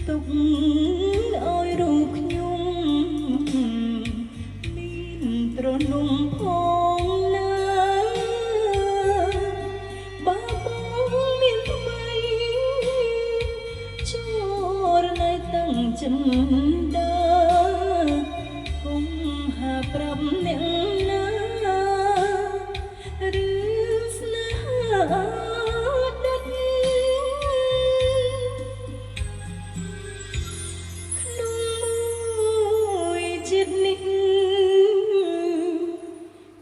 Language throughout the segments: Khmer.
ទុកឲ្យរូបខ្ញុំមានត្រនំផងណាបើបងមានថ្មីចូលណៃតាំងចិនដាកុំហាប្រាប់អ្នកណារឿងស្នេហា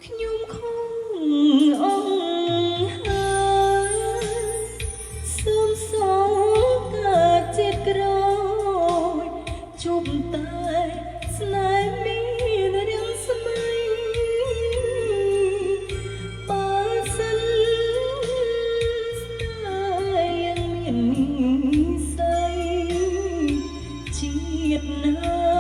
ខ្ញុំខំអង្ហាសូមសងកើតជាតិក្រោយជប់តែស្នេហ៍មានរាំងស្មៃបើសិនស្នេហ៍ยังមាននិស្ស័យជាតិណា